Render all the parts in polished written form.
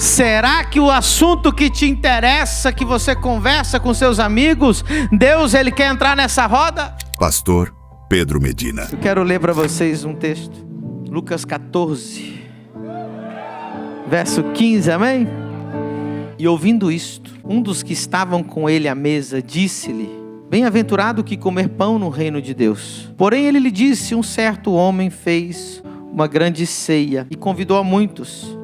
Será que o assunto que te interessa, que você conversa com seus amigos, Deus, Ele quer entrar nessa roda? Pastor Pedro Medina. Eu quero ler para vocês um texto. Lucas 14, verso 15, amém? E ouvindo isto, um dos que estavam com ele à mesa disse-lhe: bem-aventurado que comer pão no reino de Deus. Porém ele lhe disse: um certo homem fez uma grande ceia e convidou a muitos.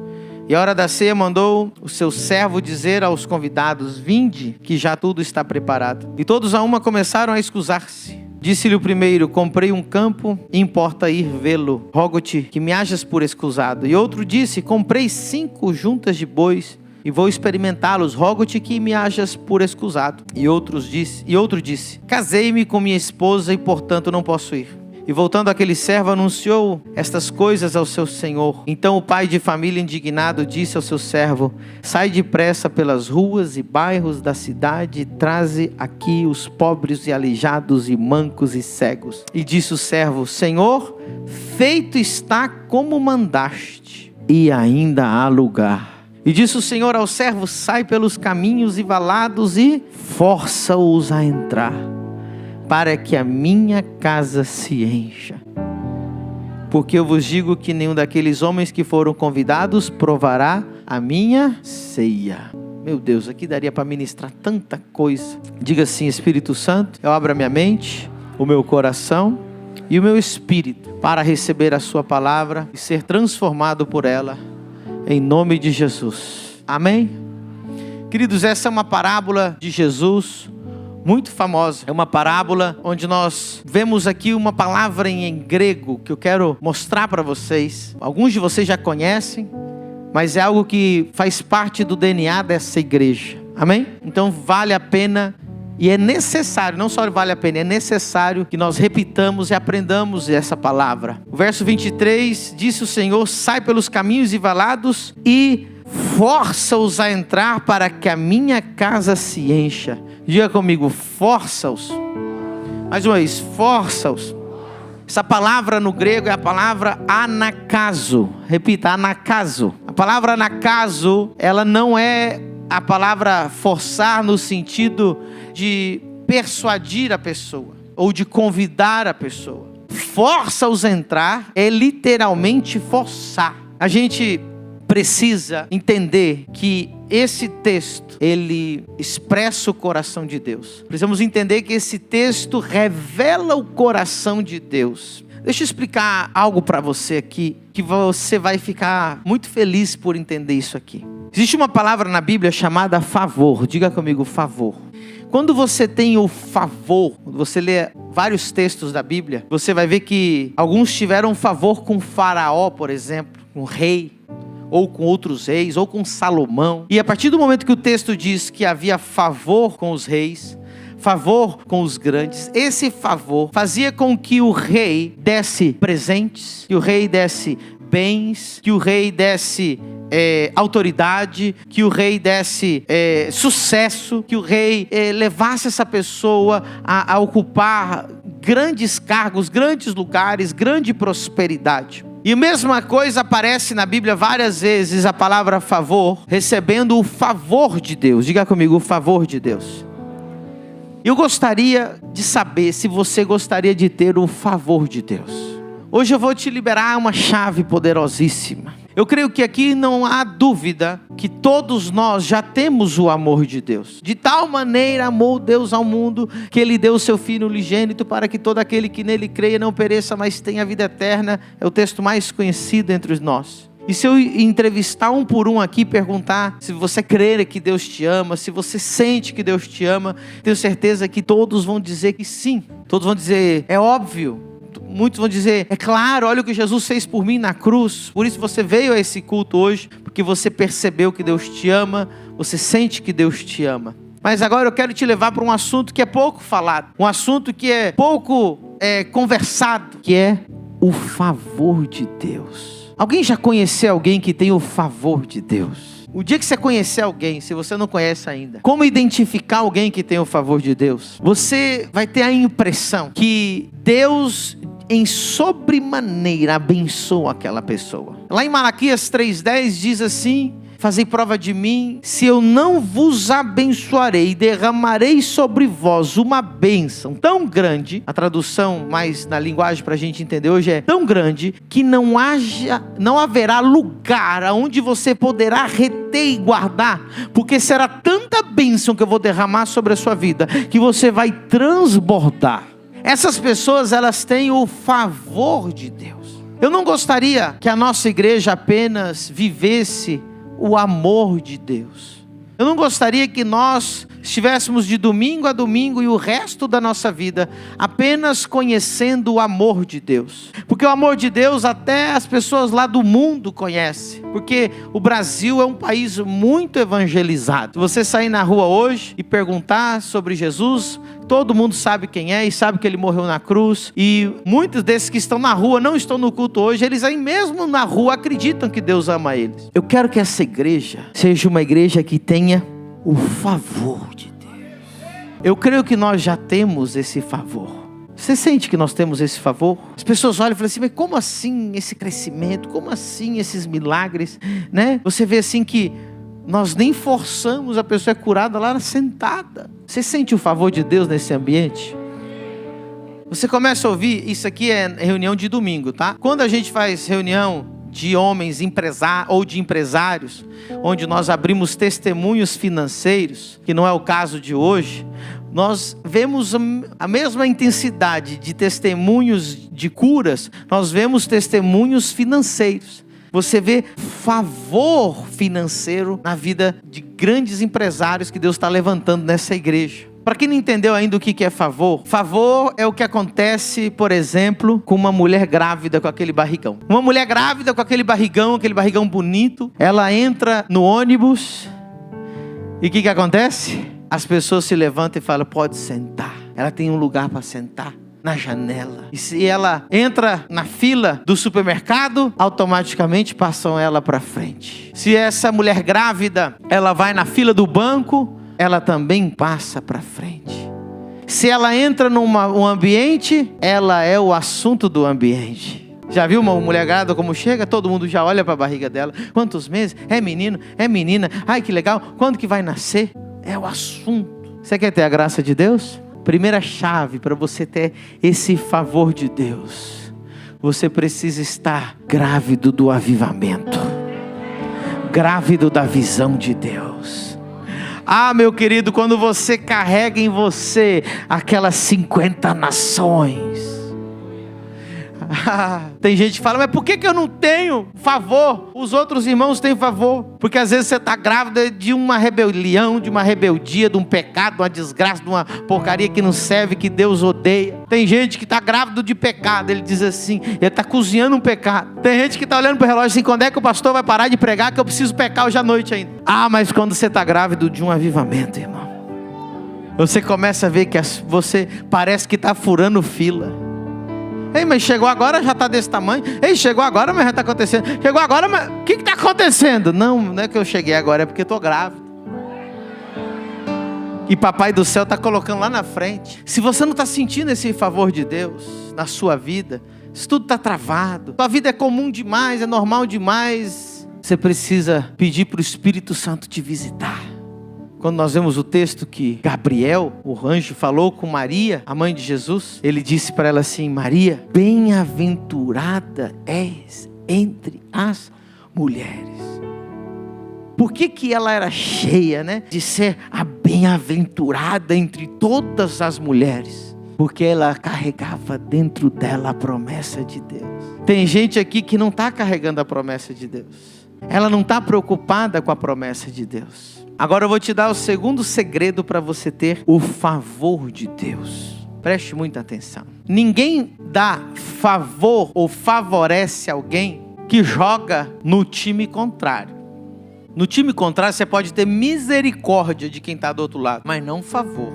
E à hora da ceia mandou o seu servo dizer aos convidados: vinde, que já tudo está preparado. E todos a uma começaram a escusar-se. Disse-lhe o primeiro: comprei um campo e importa ir vê-lo. Rogo-te que me hajas por escusado. E outro disse: comprei 5 juntas de bois e vou experimentá-los. Rogo-te que me hajas por escusado. E outro disse: casei-me com minha esposa e portanto não posso ir. E voltando aquele servo anunciou estas coisas ao seu senhor. Então o pai de família indignado disse ao seu servo: sai depressa pelas ruas e bairros da cidade e traze aqui os pobres e aleijados e mancos e cegos. E disse o servo: Senhor, feito está como mandaste, e ainda há lugar. E disse o Senhor ao servo: sai pelos caminhos e valados e força-os a entrar, para que a minha casa se encha. Porque eu vos digo que nenhum daqueles homens que foram convidados provará a minha ceia. Meu Deus, aqui daria para ministrar tanta coisa. Diga assim: Espírito Santo, eu abro a minha mente, o meu coração e o meu espírito para receber a sua palavra e ser transformado por ela, em nome de Jesus. Amém? Queridos, essa é uma parábola de Jesus muito famosa. É uma parábola onde nós vemos aqui uma palavra em grego que eu quero mostrar para vocês. Alguns de vocês já conhecem, mas é algo que faz parte do DNA dessa igreja. Amém? Então vale a pena e é necessário, não só vale a pena, é necessário que nós repitamos e aprendamos essa palavra. O verso 23, disse o Senhor: sai pelos caminhos e valados e força-os a entrar para que a minha casa se encha. Diga comigo: força-os. Mais uma vez: força-os. Essa palavra no grego é a palavra anakazo. Repita: anakazo. A palavra anakazo, ela não é a palavra forçar no sentido de persuadir a pessoa ou de convidar a pessoa. Força-os a entrar é literalmente forçar. A gente precisa entender que esse texto, ele expressa o coração de Deus. Precisamos entender que esse texto revela o coração de Deus. Deixa eu explicar algo para você aqui, que você vai ficar muito feliz por entender isso aqui. Existe uma palavra na Bíblia chamada favor. Diga comigo: favor. Quando você tem o favor, quando você lê vários textos da Bíblia, você vai ver que alguns tiveram favor com Faraó, por exemplo, com o rei, ou com outros reis, ou com Salomão. E a partir do momento que o texto diz que havia favor com os reis, favor com os grandes, esse favor fazia com que o rei desse presentes, que o rei desse bens, que o rei desse autoridade, que o rei desse sucesso, que o rei levasse essa pessoa a ocupar grandes cargos, grandes lugares, grande prosperidade. E a mesma coisa aparece na Bíblia várias vezes, a palavra favor, recebendo o favor de Deus. Diga comigo: o favor de Deus. Eu gostaria de saber se você gostaria de ter o favor de Deus. Hoje eu vou te liberar uma chave poderosíssima. Eu creio que aqui não há dúvida que todos nós já temos o amor de Deus. De tal maneira amou Deus ao mundo, que Ele deu o seu Filho unigênito, para que todo aquele que nele creia não pereça, mas tenha a vida eterna. É o texto mais conhecido entre nós. E se eu entrevistar um por um aqui, perguntar se você crê que Deus te ama, se você sente que Deus te ama, tenho certeza que todos vão dizer que sim. Todos vão dizer: é óbvio. Muitos vão dizer: é claro, olha o que Jesus fez por mim na cruz. Por isso você veio a esse culto hoje, porque você percebeu que Deus te ama, você sente que Deus te ama. Mas agora eu quero te levar para um assunto que é pouco falado, um assunto que é pouco conversado, que é o favor de Deus. Alguém já conheceu alguém que tem o favor de Deus? O dia que você conhecer alguém, se você não conhece ainda, como identificar alguém que tem o favor de Deus? Você vai ter a impressão que Deus, em sobremaneira, abençoa aquela pessoa. Lá em Malaquias 3:10 diz assim: fazei prova de mim, se eu não vos abençoarei, derramarei sobre vós uma bênção tão grande, a tradução mais na linguagem para a gente entender hoje é tão grande, que não haverá lugar aonde você poderá reter e guardar, porque será tanta bênção que eu vou derramar sobre a sua vida, que você vai transbordar. Essas pessoas, elas têm o favor de Deus. Eu não gostaria que a nossa igreja apenas vivesse o amor de Deus. Eu não gostaria que nós estivéssemos de domingo a domingo e o resto da nossa vida apenas conhecendo o amor de Deus. Porque o amor de Deus até as pessoas lá do mundo conhecem. Porque o Brasil é um país muito evangelizado. Se você sair na rua hoje e perguntar sobre Jesus, todo mundo sabe quem é e sabe que ele morreu na cruz. E muitos desses que estão na rua, não estão no culto hoje, eles aí mesmo na rua acreditam que Deus ama eles. Eu quero que essa igreja seja uma igreja que tenha o favor de Deus. Eu creio que nós já temos esse favor. Você sente que nós temos esse favor? As pessoas olham e falam assim, mas como assim esse crescimento? Como assim esses milagres? Né? Você vê assim que nós nem forçamos, a pessoa é curada lá sentada. Você sente o favor de Deus nesse ambiente? Você começa a ouvir, isso aqui é reunião de domingo, tá? Quando a gente faz reunião de homens ou de empresários, onde nós abrimos testemunhos financeiros, que não é o caso de hoje, nós vemos a mesma intensidade de testemunhos de curas, nós vemos testemunhos financeiros. Você vê favor financeiro na vida de grandes empresários que Deus está levantando nessa igreja. Para quem não entendeu ainda o que é favor, favor é o que acontece, por exemplo, com uma mulher grávida com aquele barrigão. Uma mulher grávida com aquele barrigão bonito, ela entra no ônibus e o que acontece? As pessoas se levantam e falam, pode sentar. Ela tem um lugar para sentar na janela. E se ela entra na fila do supermercado, automaticamente passam ela para frente. Se essa mulher grávida, ela vai na fila do banco, ela também passa para frente. Se ela entra num ambiente, ela é o assunto do ambiente. Já viu uma mulher grávida como chega? Todo mundo já olha para a barriga dela. Quantos meses? É menino? É menina? Ai, que legal. Quando que vai nascer? É o assunto. Você quer ter a graça de Deus? Primeira chave para você ter esse favor de Deus. Você precisa estar grávido do avivamento. Grávido da visão de Deus. Ah, meu querido, quando você carrega em você aquelas 50 nações. Tem gente que fala, mas por que eu não tenho favor? Os outros irmãos têm favor. Porque às vezes você está grávida de uma rebelião, de uma rebeldia, de um pecado, de uma desgraça, de uma porcaria que não serve, que Deus odeia. Tem gente que está grávido de pecado, ele diz assim, ele está cozinhando um pecado. Tem gente que está olhando para o relógio assim, quando é que o pastor vai parar de pregar, que eu preciso pecar hoje à noite ainda. Ah, mas quando você está grávido de um avivamento, irmão, você começa a ver que você parece que está furando fila. Ei, mas chegou agora, já está desse tamanho. Ei, chegou agora, mas já está acontecendo. Chegou agora, mas o que está acontecendo? Não é que eu cheguei agora, é porque estou grávido. E papai do céu está colocando lá na frente. Se você não está sentindo esse favor de Deus na sua vida, se tudo está travado, sua vida é comum demais, é normal demais, você precisa pedir para o Espírito Santo te visitar. Quando nós vemos o texto que Gabriel, o anjo, falou com Maria, a mãe de Jesus, ele disse para ela assim, Maria, bem-aventurada és entre as mulheres. Por que ela era cheia, né, de ser a bem-aventurada entre todas as mulheres? Porque ela carregava dentro dela a promessa de Deus. Tem gente aqui que não está carregando a promessa de Deus. Ela não está preocupada com a promessa de Deus. Agora eu vou te dar o segundo segredo para você ter o favor de Deus. Preste muita atenção. Ninguém dá favor ou favorece alguém que joga no time contrário. No time contrário você pode ter misericórdia de quem está do outro lado, mas não favor.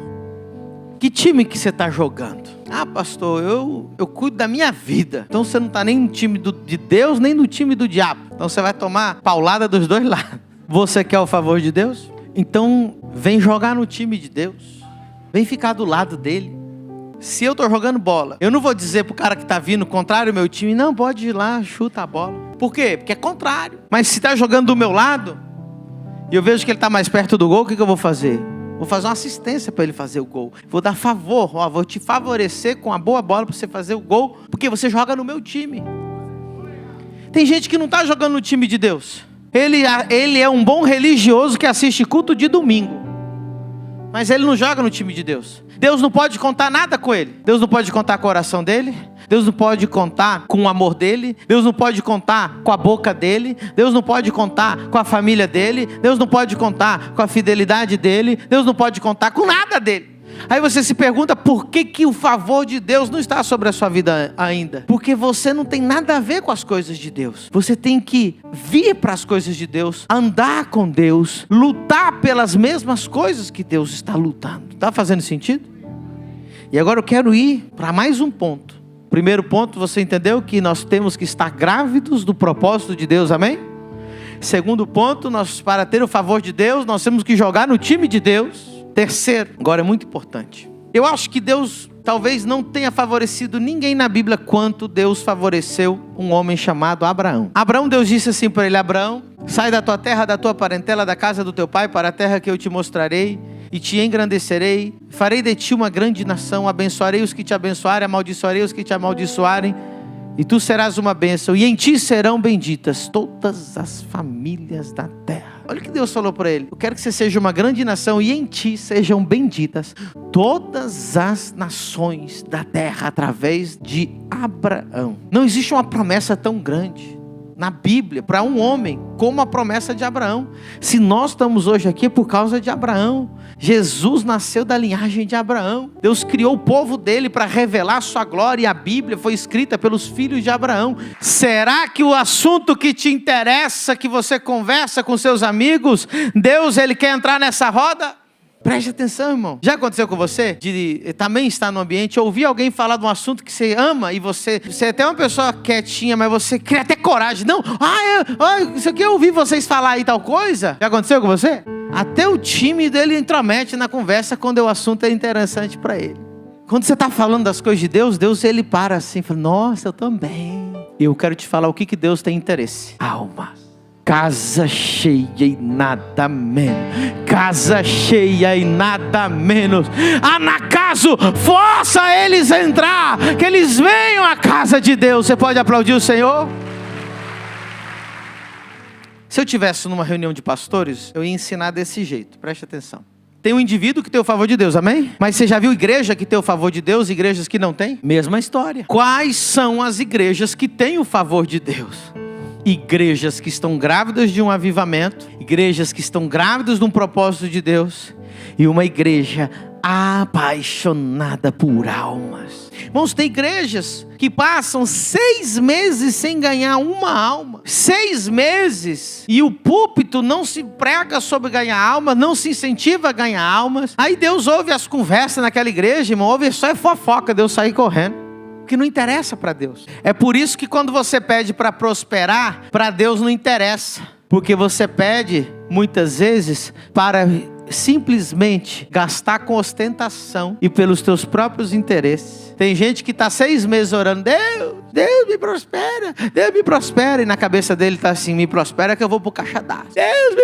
Que time que você está jogando? Ah, pastor, eu cuido da minha vida. Então você não está nem no time de Deus, nem no time do diabo. Então você vai tomar paulada dos dois lados. Você quer o favor de Deus? Então vem jogar no time de Deus. Vem ficar do lado dele. Se eu estou jogando bola, eu não vou dizer pro cara que está vindo contrário ao meu time, não, pode ir lá, chuta a bola. Por quê? Porque é contrário. Mas se está jogando do meu lado, e eu vejo que ele está mais perto do gol, o que eu vou fazer? Vou fazer uma assistência para ele fazer o gol. Vou dar favor, vou te favorecer com a boa bola para você fazer o gol, porque você joga no meu time. Tem gente que não está jogando no time de Deus. Ele é um bom religioso que assiste culto de domingo, mas ele não joga no time de Deus. Deus não pode contar nada com ele. Deus não pode contar com a oração dele. Deus não pode contar com o amor dele. Deus não pode contar com a boca dele. Deus não pode contar com a família dele. Deus não pode contar com a fidelidade dele. Deus não pode contar com nada dele. Aí você se pergunta por que o favor de Deus não está sobre a sua vida ainda. Porque você não tem nada a ver com as coisas de Deus. Você tem que vir para as coisas de Deus, andar com Deus, lutar pelas mesmas coisas que Deus está lutando. Está fazendo sentido? E agora eu quero ir para mais um ponto. Primeiro ponto, você entendeu que nós temos que estar grávidos do propósito de Deus, amém? Segundo ponto, para ter o favor de Deus, nós temos que jogar no time de Deus. Terceiro, agora é muito importante. Eu acho que Deus talvez não tenha favorecido ninguém na Bíblia quanto Deus favoreceu um homem chamado Abraão. Abraão, Deus disse assim para ele: Abraão, sai da tua terra, da tua parentela, da casa do teu pai, para a terra que eu te mostrarei, e te engrandecerei, farei de ti uma grande nação, abençoarei os que te abençoarem, amaldiçoarei os que te amaldiçoarem, e tu serás uma bênção, e em ti serão benditas todas as famílias da terra. Olha o que Deus falou para ele: eu quero que você seja uma grande nação, e em ti sejam benditas todas as nações da terra, através de Abraão. Não existe uma promessa tão grande na Bíblia para um homem como a promessa de Abraão. Se nós estamos hoje aqui é por causa de Abraão. Jesus nasceu da linhagem de Abraão. Deus criou o povo dele para revelar a sua glória, e a Bíblia foi escrita pelos filhos de Abraão. Será que o assunto que te interessa, que você conversa com seus amigos, Deus ele quer entrar nessa roda? Preste atenção, irmão. Já aconteceu com você de também estar no ambiente, ouvir alguém falar de um assunto que você ama, e você é até uma pessoa quietinha, mas você cria até coragem. Não, isso aqui eu ouvi vocês falar aí tal coisa. Já aconteceu com você? Até o time dele intromete na conversa quando o assunto é interessante para ele. Quando você está falando das coisas de Deus, Deus ele para assim, fala: nossa, eu também. Eu quero te falar o que Deus tem interesse. Almas. Casa cheia e nada menos. Casa cheia e nada menos. Anacaso, força eles a entrar, que eles venham à casa de Deus. Você pode aplaudir o Senhor? Se eu estivesse numa reunião de pastores, eu ia ensinar desse jeito. Preste atenção. Tem um indivíduo que tem o favor de Deus, amém? Mas você já viu igreja que tem o favor de Deus e igrejas que não tem? Mesma história. Quais são as igrejas que têm o favor de Deus? Igrejas que estão grávidas de um avivamento, igrejas que estão grávidas de um propósito de Deus, e uma igreja apaixonada por almas. Irmãos, tem igrejas que passam 6 meses sem ganhar uma alma. 6 meses. E o púlpito não se prega sobre ganhar almas, não se incentiva a ganhar almas. Aí Deus ouve as conversas naquela igreja, irmão, ouve só é fofoca, Deus sair correndo. Que não interessa para Deus. É por isso que quando você pede para prosperar, para Deus não interessa. Porque você pede, muitas vezes, para simplesmente gastar com ostentação e pelos teus próprios interesses. Tem gente que está 6 meses orando: Deus me prospera, Deus me prospera. E na cabeça dele está assim: me prospera que eu vou para o caixa d'água. Deus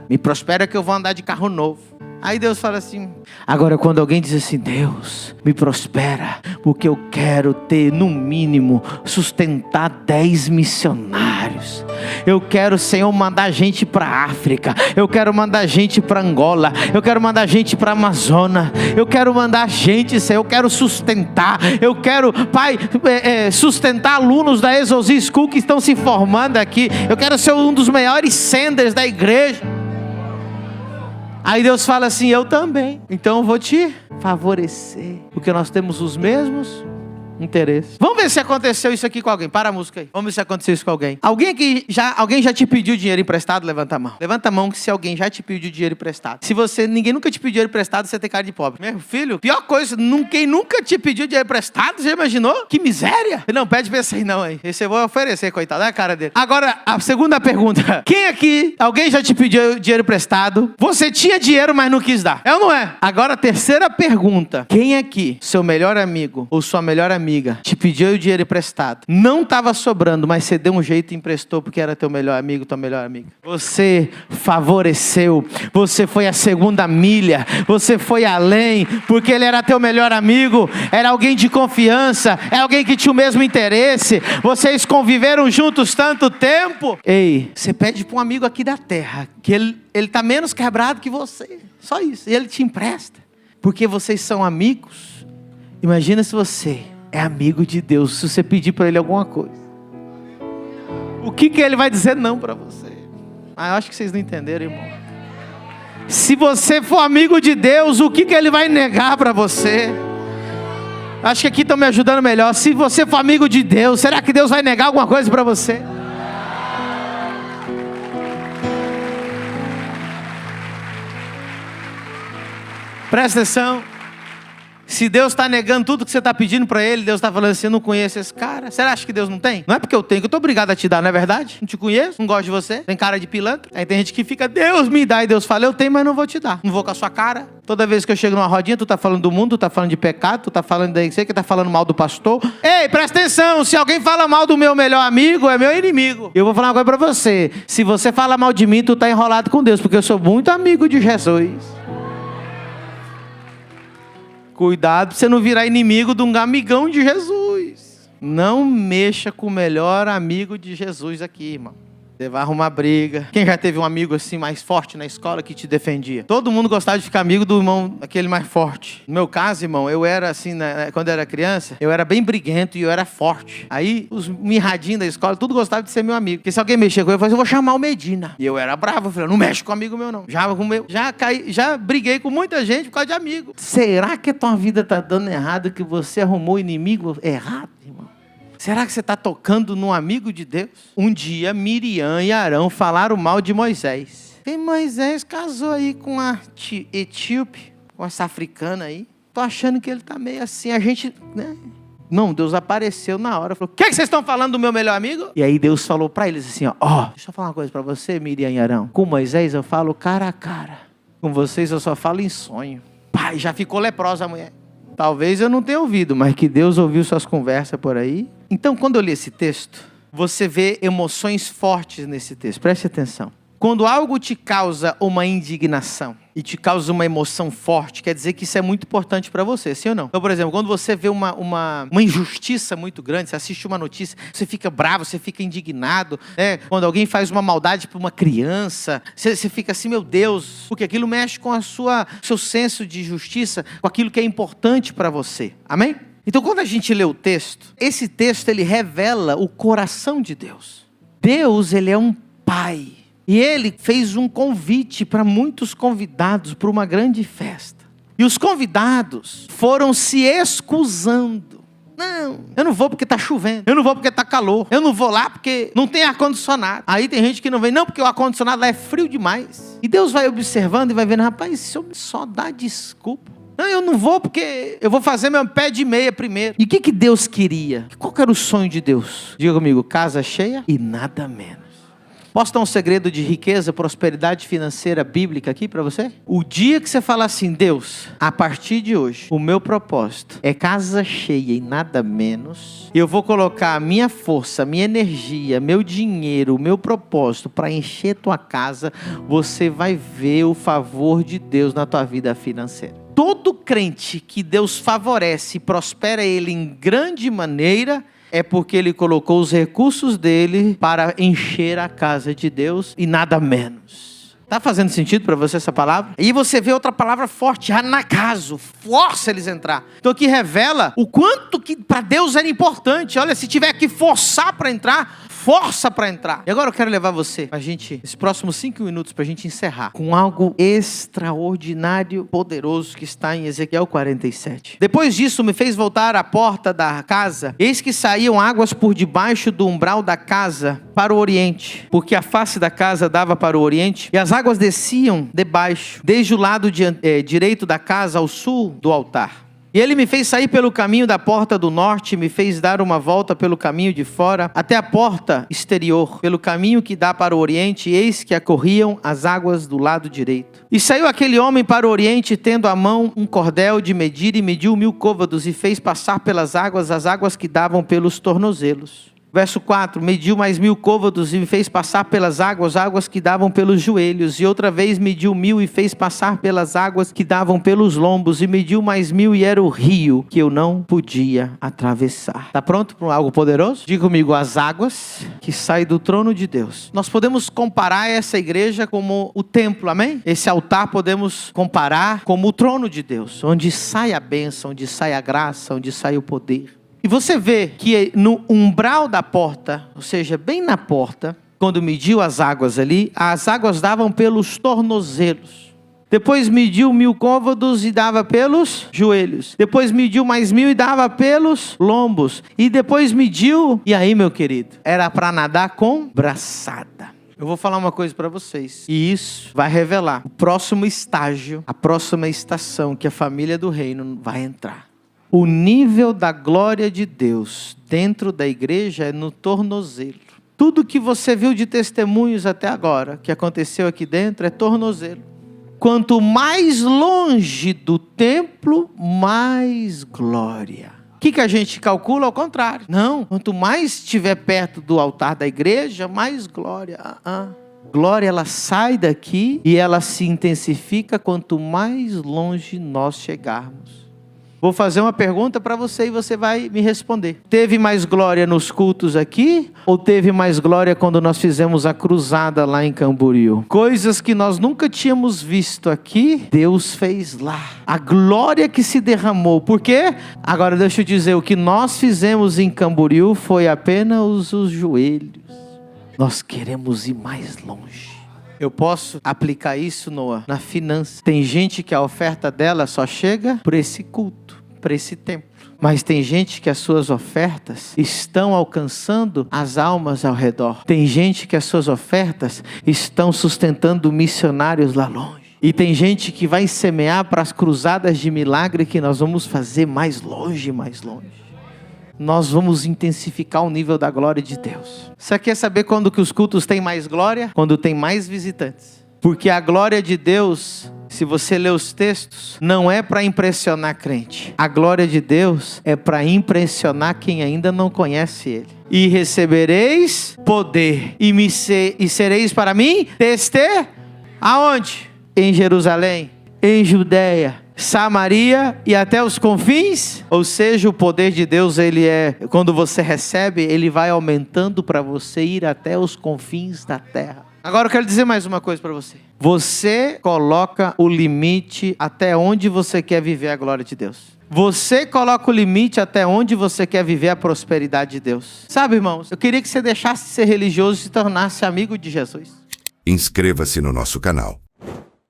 me prospera que eu vou andar de carro novo. Aí Deus fala assim. Agora quando alguém diz assim: Deus me prospera, porque eu quero ter no mínimo sustentar 10 missionários. Eu quero, Senhor, mandar gente para a África. Eu quero mandar gente para Angola. Eu quero mandar gente para a Amazônia. Eu quero mandar gente, Senhor. Eu quero sustentar. Eu quero, Pai, sustentar alunos da Exousia School que estão se formando aqui. Eu quero ser um dos maiores senders da igreja. Aí Deus fala assim: eu também. Então eu vou te favorecer, porque nós temos os mesmos interesses. Vamos ver se aconteceu isso aqui com alguém. Para a música aí. Vamos ver se aconteceu isso com alguém. Alguém já te pediu dinheiro emprestado? Levanta a mão. Levanta a mão que se alguém já te pediu dinheiro emprestado. Ninguém nunca te pediu dinheiro emprestado, você tem cara de pobre. Meu filho, pior coisa, quem nunca te pediu dinheiro emprestado, já imaginou? Que miséria. Não, pede pra esse aí não, hein. Esse eu vou oferecer, coitado, é a cara dele. Agora, a segunda pergunta. Quem aqui, alguém já te pediu dinheiro emprestado? Você tinha dinheiro, mas não quis dar. É ou não é? Agora, a terceira pergunta. Quem aqui, seu melhor amigo ou sua melhor amiga, amiga te pediu o dinheiro emprestado, não estava sobrando, mas você deu um jeito e emprestou porque era teu melhor amigo, tua melhor amiga. Você favoreceu, você foi a segunda milha, você foi além, porque ele era teu melhor amigo, era alguém de confiança, é alguém que tinha o mesmo interesse, vocês conviveram juntos tanto tempo. Ei, você pede para um amigo aqui da terra, que ele está menos quebrado que você, só isso, e ele te empresta, porque vocês são amigos. Imagina se você é amigo de Deus, se você pedir para ele alguma coisa, o que ele vai dizer não para você? Eu acho que vocês não entenderam, irmão. Se você for amigo de Deus, o que ele vai negar para você? Acho que aqui estão me ajudando melhor. Se você for amigo de Deus, será que Deus vai negar alguma coisa para você? Presta atenção. Se Deus está negando tudo que você está pedindo para Ele, Deus está falando assim: eu não conheço esse cara. Você acha que Deus não tem? Não é porque eu tenho que eu estou obrigado a te dar, não é verdade? Não te conheço, não gosto de você, tem cara de pilantra. Aí tem gente que fica: Deus me dá, e Deus fala: eu tenho, mas não vou te dar. Não vou com a sua cara. Toda vez que eu chego numa rodinha, tu está falando do mundo, tu está falando de pecado, tu está falando de você que está falando mal do pastor. Ei, presta atenção, se alguém fala mal do meu melhor amigo, é meu inimigo. Eu vou falar uma coisa para você: se você fala mal de mim, tu está enrolado com Deus, porque eu sou muito amigo de Jesus. Cuidado para você não virar inimigo de um amigão de Jesus. Não mexa com o melhor amigo de Jesus aqui, irmão. Você vai arrumar briga. Quem já teve um amigo assim mais forte na escola que te defendia? Todo mundo gostava de ficar amigo do irmão, aquele mais forte. No meu caso, irmão, eu era assim, quando eu era criança, eu era bem briguento e eu era forte. Aí os mirradinhos da escola, tudo gostava de ser meu amigo. Porque se alguém mexer com ele, eu falei: eu vou chamar o Medina. E eu era bravo, eu falei: não mexe com amigo meu não. Já briguei com muita gente por causa de amigo. Será que a tua vida está dando errado, que você arrumou o inimigo errado, irmão? Será que você está tocando num amigo de Deus? Um dia, Miriam e Arão falaram mal de Moisés. E Moisés casou aí com a etíope, com essa africana aí. Tô achando que ele tá meio assim, a gente, né? Não, Deus apareceu na hora, falou: o que vocês estão falando do meu melhor amigo? E aí Deus falou para eles assim: deixa eu falar uma coisa para você, Miriam e Arão. Com Moisés eu falo cara a cara. Com vocês eu só falo em sonho. Pai, já ficou leprosa a mulher. Talvez eu não tenha ouvido, mas que Deus ouviu suas conversas por aí. Então, quando eu li esse texto, você vê emoções fortes nesse texto. Preste atenção. Quando algo te causa uma indignação e te causa uma emoção forte, quer dizer que isso é muito importante para você, sim ou não? Então, por exemplo, quando você vê uma injustiça muito grande, você assiste uma notícia, você fica bravo, você fica indignado, né? Quando alguém faz uma maldade para uma criança, você fica assim: meu Deus, porque aquilo mexe com seu senso de justiça, com aquilo que é importante para você. Amém? Então, quando a gente lê o texto, esse texto ele revela o coração de Deus. Deus, ele é um pai. E ele fez um convite para muitos convidados para uma grande festa. E os convidados foram se excusando. Não, eu não vou porque está chovendo. Eu não vou porque está calor. Eu não vou lá porque não tem ar-condicionado. Aí tem gente que não vem, não, porque o ar-condicionado lá é frio demais. E Deus vai observando e vai vendo: rapaz, esse homem só dá desculpa. Não, eu não vou porque eu vou fazer meu pé de meia primeiro. E o que Deus queria? Qual era o sonho de Deus? Diga comigo: casa cheia e nada menos. Posso dar um segredo de riqueza, prosperidade financeira bíblica aqui para você? O dia que você falar assim: Deus, a partir de hoje, o meu propósito é casa cheia e nada menos. Eu vou colocar a minha força, a minha energia, meu dinheiro, o meu propósito para encher tua casa. Você vai ver o favor de Deus na tua vida financeira. Todo crente que Deus favorece e prospera ele em grande maneira, é porque ele colocou os recursos dele para encher a casa de Deus e nada menos. Está fazendo sentido para você essa palavra? E você vê outra palavra forte: anagaso, força eles entrar. Então aqui revela o quanto que para Deus era importante. Olha, se tiver que forçar para entrar, força para entrar. E agora eu quero levar você, esses próximos 5 minutos, para a gente encerrar com algo extraordinário, poderoso, que está em Ezequiel 47. Depois disso, me fez voltar à porta da casa. Eis que saíam águas por debaixo do umbral da casa para o oriente, porque a face da casa dava para o oriente, e as águas desciam debaixo, desde o lado direito da casa ao sul do altar. E ele me fez sair pelo caminho da porta do norte, me fez dar uma volta pelo caminho de fora, até a porta exterior, pelo caminho que dá para o oriente, e eis que corriam as águas do lado direito. E saiu aquele homem para o oriente, tendo à mão um cordel de medir, e mediu 1000 côvados, e fez passar pelas águas, as águas que davam pelos tornozelos. Verso 4, mediu mais 1000 côvados e me fez passar pelas águas que davam pelos joelhos. E outra vez mediu 1000 e fez passar pelas águas que davam pelos lombos. E mediu mais 1000 e era o rio que eu não podia atravessar. Está pronto para algo poderoso? Diga comigo, as águas que saem do trono de Deus. Nós podemos comparar essa igreja como o templo, amém? Esse altar podemos comparar como o trono de Deus, onde sai a bênção, onde sai a graça, onde sai o poder. E você vê que no umbral da porta, ou seja, bem na porta, quando mediu as águas ali, as águas davam pelos tornozelos. Depois mediu 1000 côvados e dava pelos joelhos. Depois mediu mais 1000 e dava pelos lombos. E depois mediu, e aí, meu querido, era para nadar com braçada. Eu vou falar uma coisa para vocês, e isso vai revelar o próximo estágio, a próxima estação que a família do reino vai entrar. O nível da glória de Deus dentro da igreja é no tornozelo. Tudo que você viu de testemunhos até agora, que aconteceu aqui dentro, é tornozelo. Quanto mais longe do templo, mais glória. O que a gente calcula? Ao contrário. Não, quanto mais estiver perto do altar da igreja, mais glória. Glória, ela sai daqui e ela se intensifica quanto mais longe nós chegarmos. Vou fazer uma pergunta para você e você vai me responder. Teve mais glória nos cultos aqui? Ou teve mais glória quando nós fizemos a cruzada lá em Camboriú? Coisas que nós nunca tínhamos visto aqui, Deus fez lá. A glória que se derramou. Por quê? Agora deixa eu dizer, o que nós fizemos em Camboriú foi apenas os joelhos. Nós queremos ir mais longe. Eu posso aplicar isso, Noah, na finança. Tem gente que a oferta dela só chega por esse culto, por esse templo. Mas tem gente que as suas ofertas estão alcançando as almas ao redor. Tem gente que as suas ofertas estão sustentando missionários lá longe. E tem gente que vai semear para as cruzadas de milagre que nós vamos fazer mais longe, mais longe. Nós vamos intensificar o nível da glória de Deus. Você quer saber quando que os cultos têm mais glória? Quando tem mais visitantes. Porque a glória de Deus, se você ler os textos, não é para impressionar crente. A glória de Deus é para impressionar quem ainda não conhece Ele. E recebereis poder, e sereis para mim aonde? Em Jerusalém, em Judeia, Samaria e até os confins. Ou seja, o poder de Deus, ele quando você recebe, ele vai aumentando para você ir até os confins da terra. Agora eu quero dizer mais uma coisa para você. Você coloca o limite até onde você quer viver a glória de Deus. Você coloca o limite até onde você quer viver a prosperidade de Deus. Sabe, irmãos, eu queria que você deixasse de ser religioso e se tornasse amigo de Jesus. Inscreva-se no nosso canal